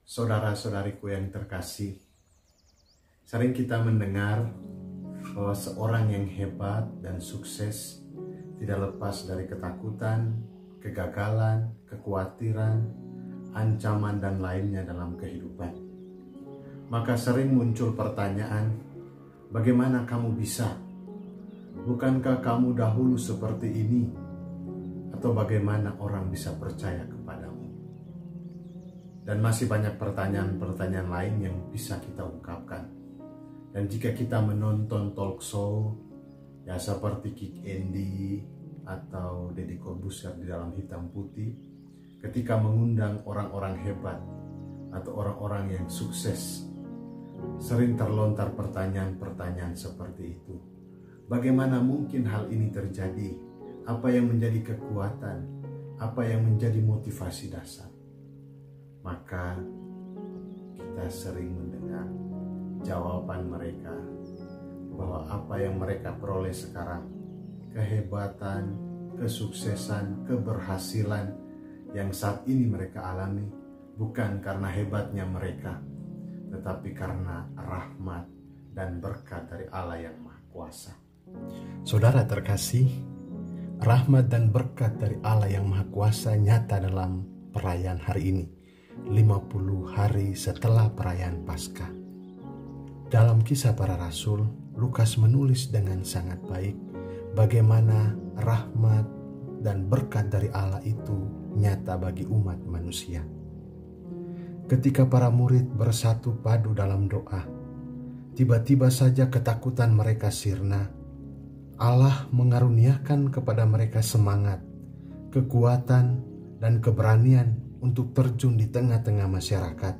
Saudara-saudariku yang terkasih, sering kita mendengar bahwa seorang yang hebat dan sukses tidak lepas dari ketakutan, kegagalan, kekhawatiran, ancaman, dan lainnya dalam kehidupan. Maka sering muncul pertanyaan, bagaimana kamu bisa? Bukankah kamu dahulu seperti ini? Atau bagaimana orang bisa percaya kepadamu? Dan masih banyak pertanyaan-pertanyaan lain yang bisa kita ungkapkan. Dan jika kita menonton talk show, ya seperti Kick Andy atau Deddy Corbuzier di Dalam Hitam Putih, ketika mengundang orang-orang hebat atau orang-orang yang sukses, sering terlontar pertanyaan-pertanyaan seperti itu. Bagaimana mungkin hal ini terjadi? Apa yang menjadi kekuatan? Apa yang menjadi motivasi dasar? Maka kita sering mendengar jawaban mereka bahwa apa yang mereka peroleh sekarang, kehebatan, kesuksesan, keberhasilan yang saat ini mereka alami, bukan karena hebatnya mereka, tetapi karena rahmat dan berkat dari Allah yang Maha Kuasa. Saudara terkasih, rahmat dan berkat dari Allah yang Maha Kuasa nyata dalam perayaan hari ini, 50 hari setelah perayaan Paskah. Dalam Kisah Para Rasul, Lukas menulis dengan sangat baik bagaimana rahmat dan berkat dari Allah itu nyata bagi umat manusia. Ketika para murid bersatu padu dalam doa, tiba-tiba saja ketakutan mereka sirna. Allah mengaruniakan kepada mereka semangat, kekuatan, dan keberanian untuk terjun di tengah-tengah masyarakat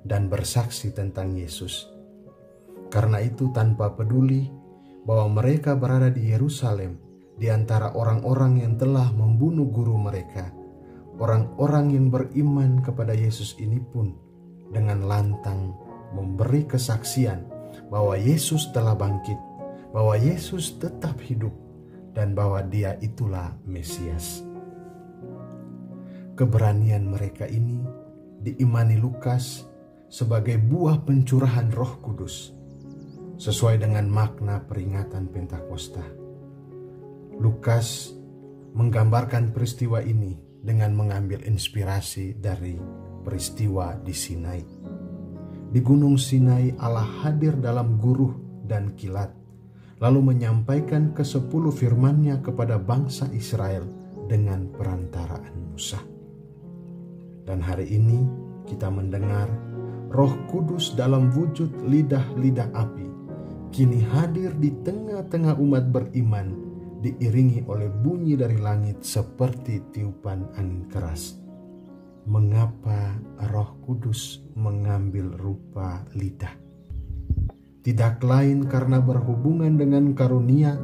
dan bersaksi tentang Yesus. Karena itu, tanpa peduli bahwa mereka berada di Yerusalem di antara orang-orang yang telah membunuh guru mereka, orang-orang yang beriman kepada Yesus ini pun dengan lantang memberi kesaksian bahwa Yesus telah bangkit, bahwa Yesus tetap hidup, dan bahwa Dia itulah Mesias. Keberanian mereka ini diimani Lukas sebagai buah pencurahan Roh Kudus, sesuai dengan makna peringatan Pentakosta. Lukas menggambarkan peristiwa ini dengan mengambil inspirasi dari peristiwa di Sinai. Di Gunung Sinai, Allah hadir dalam guruh dan kilat, lalu menyampaikan ke-10 firman-Nya kepada bangsa Israel dengan perantaraan Musa. Dan hari ini kita mendengar Roh Kudus dalam wujud lidah-lidah api kini hadir di tengah-tengah umat beriman, diiringi oleh bunyi dari langit seperti tiupan angin keras. Mengapa Roh Kudus mengambil rupa lidah? Tidak lain karena berhubungan dengan karunia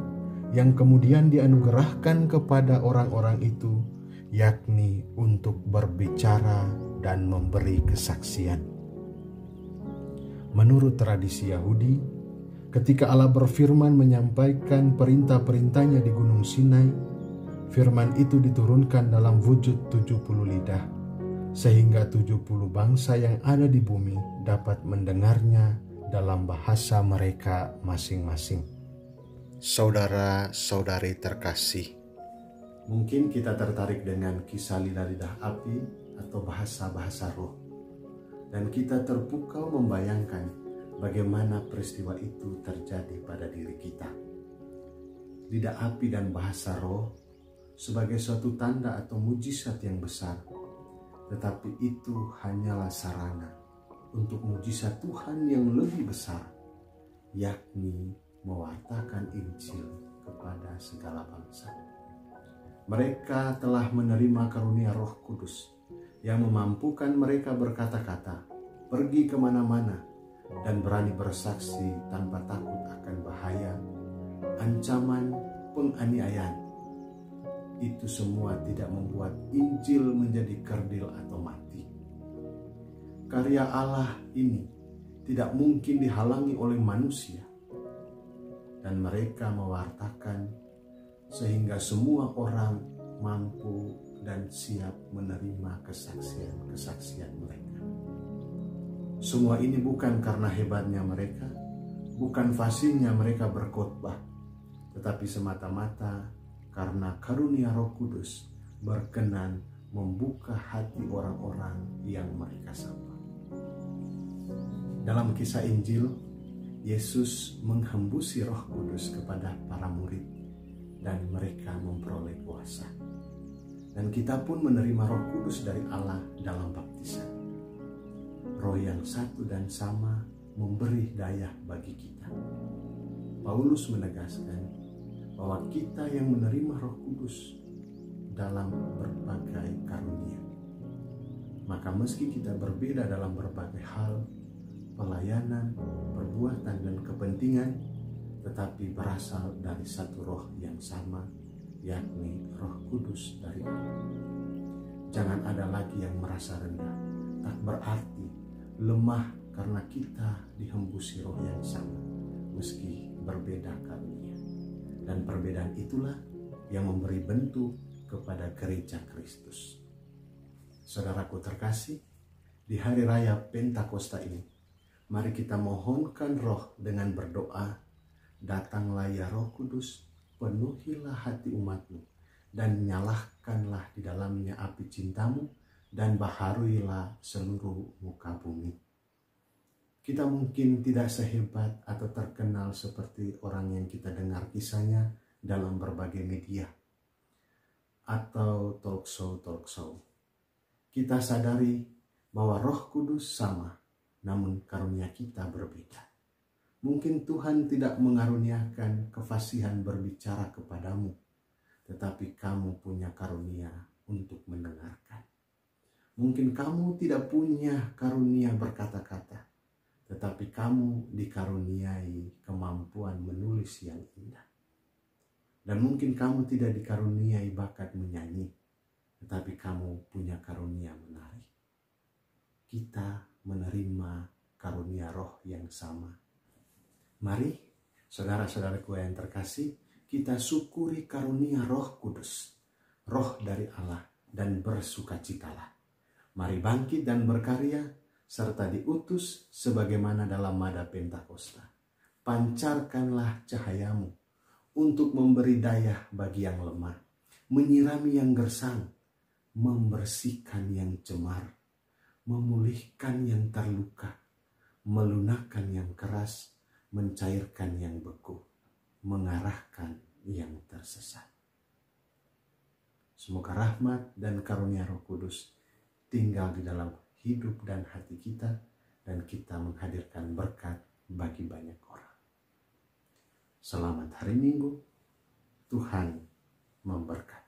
yang kemudian dianugerahkan kepada orang-orang itu, yakni untuk berbicara dan memberi kesaksian. Menurut tradisi Yahudi, ketika Allah berfirman menyampaikan perintah-perintahnya di Gunung Sinai, firman itu diturunkan dalam wujud 70 lidah, sehingga 70 bangsa yang ada di bumi dapat mendengarnya dalam bahasa mereka masing-masing. Saudara-saudari terkasih, mungkin kita tertarik dengan kisah lidah-lidah api atau bahasa-bahasa roh, dan kita terpukau membayangkan bagaimana peristiwa itu terjadi pada diri kita. Lidah api dan bahasa roh sebagai suatu tanda atau mujizat yang besar, tetapi itu hanyalah sarana untuk mujizat Tuhan yang lebih besar, yakni mewartakan Injil kepada segala bangsa. Mereka telah menerima karunia Roh Kudus yang memampukan mereka berkata-kata, pergi kemana-mana, dan berani bersaksi tanpa takut akan bahaya, ancaman, penganiayaan. Itu semua tidak membuat Injil menjadi kerdil atau mati. Karya Allah ini tidak mungkin dihalangi oleh manusia, dan mereka mewartakan sehingga semua orang mampu dan siap menerima kesaksian-kesaksian mereka. Semua ini bukan karena hebatnya mereka, bukan fasihnya mereka berkhotbah, tetapi semata-mata karena karunia Roh Kudus berkenan membuka hati orang-orang yang mereka sapa. Dalam kisah Injil, Yesus menghembusi Roh Kudus kepada para murid dan mereka memperoleh kuasa. Dan kita pun menerima Roh Kudus dari Allah dalam baptisan. Roh yang satu dan sama memberi daya bagi kita. Paulus menegaskan bahwa kita yang menerima Roh Kudus dalam berbagai karunia. Maka meski kita berbeda dalam berbagai hal, pelayanan, perbuatan, dan kepentingan, tetapi berasal dari satu roh yang sama, yakni Roh Kudus dari Allah. Jangan ada lagi yang merasa rendah, tak berarti lemah karena kita dihembusi roh yang sama, meski berbeda karunia. Dan perbedaan itulah yang memberi bentuk kepada gereja Kristus. Saudaraku terkasih, di hari raya Pentakosta ini, mari kita mohonkan roh dengan berdoa, datanglah ya Roh Kudus, penuhilah hati umatmu, dan nyalahkanlah di dalamnya api cintamu, dan baharuilah seluruh muka bumi. Kita mungkin tidak sehebat atau terkenal seperti orang yang kita dengar kisahnya dalam berbagai media atau talk show. Kita sadari bahwa Roh Kudus sama, namun karunia kita berbeda. Mungkin Tuhan tidak mengaruniakan kefasihan berbicara kepadamu, tetapi kamu punya karunia untuk mendengarkan. Mungkin kamu tidak punya karunia berkata-kata, tetapi kamu dikaruniai kemampuan menulis yang indah. Dan mungkin kamu tidak dikaruniai bakat menyanyi, tetapi kamu punya karunia menari. Kita menerima karunia roh yang sama. Mari, saudara-saudaraku yang terkasih, kita syukuri karunia Roh Kudus, roh dari Allah, dan bersukacitalah. Mari bangkit dan berkarya, serta diutus sebagaimana dalam Mada Pentakosta. Pancarkanlah cahayamu untuk memberi daya bagi yang lemah, menyirami yang gersang, membersihkan yang cemar, memulihkan yang terluka, melunakkan yang keras, mencairkan yang beku, mengarahkan yang tersesat. Semoga rahmat dan karunia Roh Kudus tinggal di dalam hidup dan hati kita, dan kita menghadirkan berkat bagi banyak orang. Selamat hari Minggu, Tuhan memberkati.